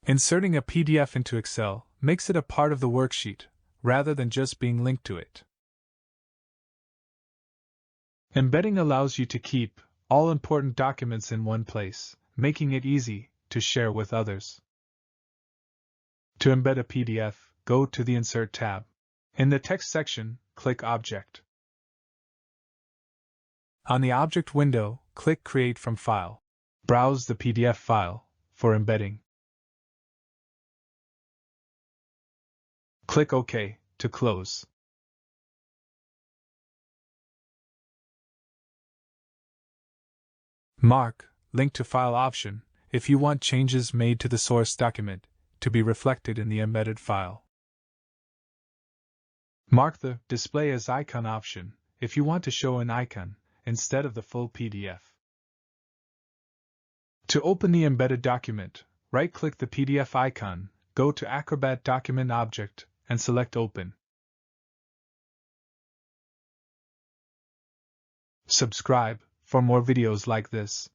Inserting a PDF into Excel makes it a part of the worksheet, rather than just being linked to it. Embedding allows you to keep all important documents in one place, making it easy to share with others. To embed a PDF, go to the Insert tab. In the Text section, click Object. On the Object window, click Create from File. Browse the PDF file for embedding. Click OK to close. Mark Link to File option if you want changes made to the source document to be reflected in the embedded file. Mark the Display as Icon option if you want to show an icon instead of the full PDF. To open the embedded document, right-click the PDF icon, go to Acrobat Document Object, and select Open. Subscribe for more videos like this.